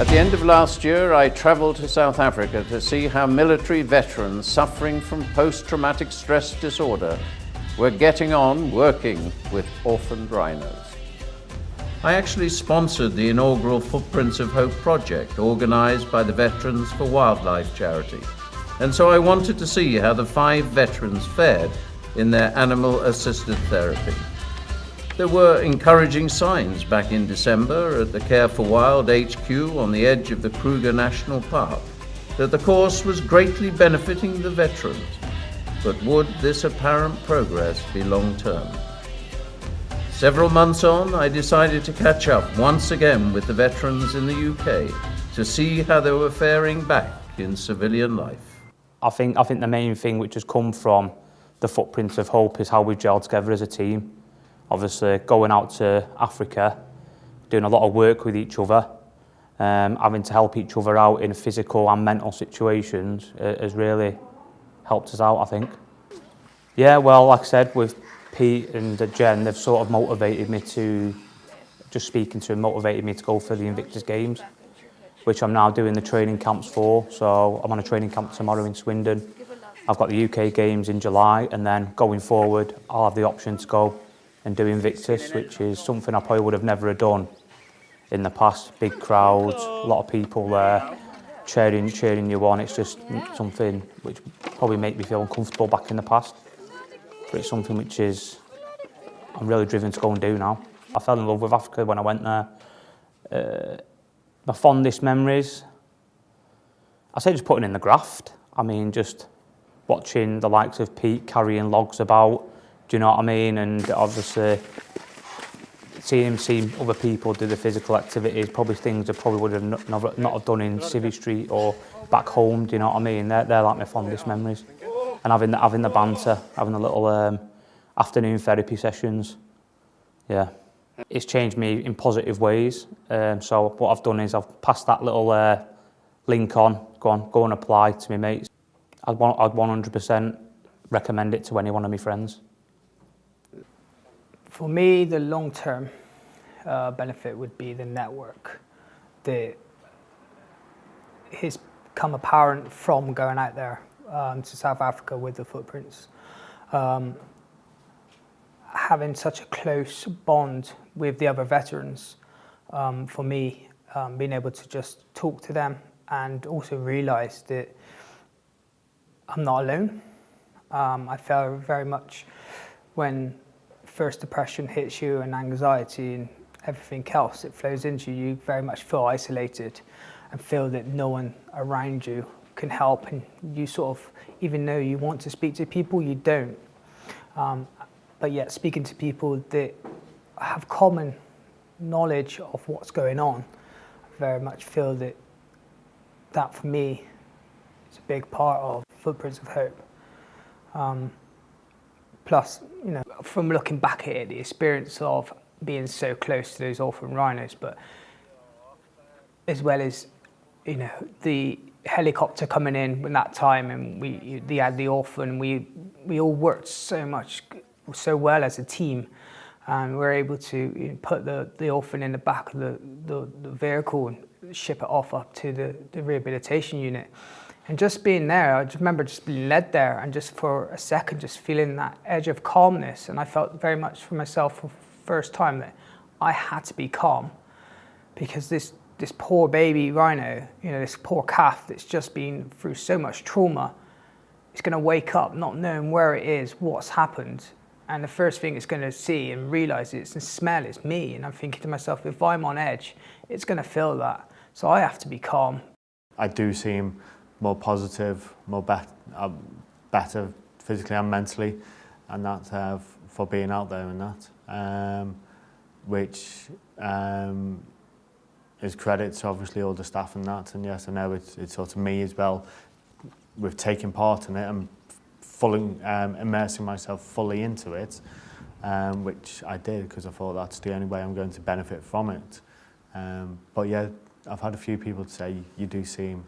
At the end of last year, I travelled to South Africa to see how military veterans suffering from post-traumatic stress disorder were getting on working with orphaned rhinos. I actually sponsored the inaugural Footprints of Hope project organised by the Veterans for Wildlife charity. And so I wanted to see how the 5 veterans fared in their animal-assisted therapy. There were encouraging signs back in December at the Care for Wild HQ on the edge of the Kruger National Park that the course was greatly benefiting the veterans. But would this apparent progress be long-term? Several months on, I decided to catch up once again with the veterans in the UK to see how they were faring back in civilian life. I think the main thing which has come from the Footprints of Hope is how we've gelled together as a team. Obviously, going out to Africa, doing a lot of work with each other, having to help each other out in physical and mental situations has really helped us out, I think. Yeah, well, like I said, with Pete and Jen, they've sort of motivated me to, just speaking to them, motivated me to go for the Invictus Games, which I'm now doing the training camps for. So I'm on a training camp tomorrow in Swindon. I've got the UK Games in July, and then going forward, I'll have the option to go and do Invictus, which is something I probably would have never done in the past. Big crowds, a lot of people there cheering you on. It's just something which probably made me feel uncomfortable back in the past. But it's something which I'm really driven to go and do now. I fell in love with Africa when I went there. My fondest memories, I say just putting in the graft. I mean, just watching the likes of Pete carrying logs about, do you know what I mean? And obviously seeing other people do the physical activities, probably things I probably would have not have done in Civvy Street or back home, do you know what I mean? They're like my fondest memories. And having the banter, having the little afternoon therapy sessions, yeah. It's changed me in positive ways. So what I've done is I've passed that little link on, go and apply to my mates. I'd 100% recommend it to any one of my friends. For me, the long-term benefit would be the network that has come apparent from going out there to South Africa with the Footprints. Having such a close bond with the other veterans, for me, being able to just talk to them and also realise that I'm not alone. I felt very much when first depression hits you and anxiety and everything else, it flows into you, you very much feel isolated and feel that no one around you can help, and you sort of, even though you want to speak to people, you don't. But yet speaking to people that have common knowledge of what's going on, I very much feel that for me is a big part of Footprints of Hope. Plus, you know, from looking back at it, the experience of being so close to those orphan rhinos, but as well as, you know, the helicopter coming in when that time, and they had the orphan, we all worked so well as a team, and we were able to, you know, put the orphan in the back of the vehicle and ship it off up to the rehabilitation unit. And just being there, I just remember just being led there and just for a second just feeling that edge of calmness. And I felt very much for myself for the first time that I had to be calm, because this poor baby rhino, you know, this poor calf that's just been through so much trauma, is going to wake up not knowing where it is, what's happened. And the first thing it's going to see and realise and smell is me. And I'm thinking to myself, if I'm on edge, it's going to feel that. So I have to be calm. I do seem more positive, better physically and mentally, and that for being out there and that, which is credit to obviously all the staff and that. And yes, I know it's sort of me as well, with taking part in it and fully immersing myself fully into it, which I did because I thought that's the only way I'm going to benefit from it. But yeah, I've had a few people say you do seem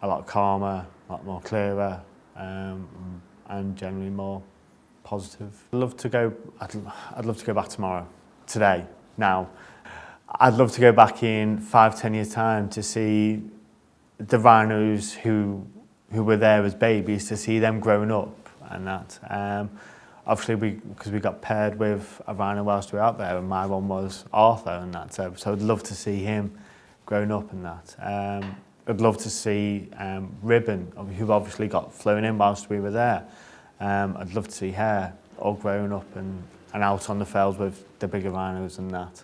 a lot calmer, a lot more clearer, and generally more positive. I'd love to go back tomorrow, today, now. I'd love to go back in 5-10 years time to see the rhinos who were there as babies, to see them growing up and that. Obviously, because we got paired with a rhino whilst we were out there, and my one was Arthur and that. So I'd love to see him growing up and that. I'd love to see Ribbon, who obviously got flown in whilst we were there. I'd love to see her all growing up and out on the fells with the bigger rhinos and that.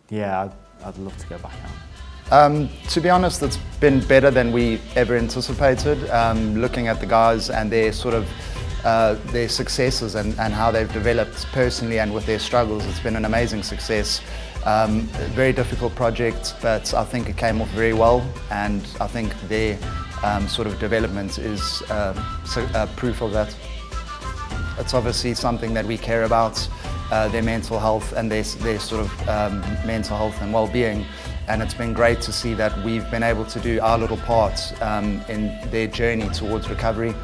Yeah, I'd love to go back out. To be honest, it's been better than we ever anticipated. Looking at the guys and their sort of their successes and how they've developed personally and with their struggles, it's been an amazing success. A very difficult project, but I think it came off very well, and I think their sort of development is proof of that. It's obviously something that we care about, their mental health and their sort of mental health and well-being. And it's been great to see that we've been able to do our little part in their journey towards recovery.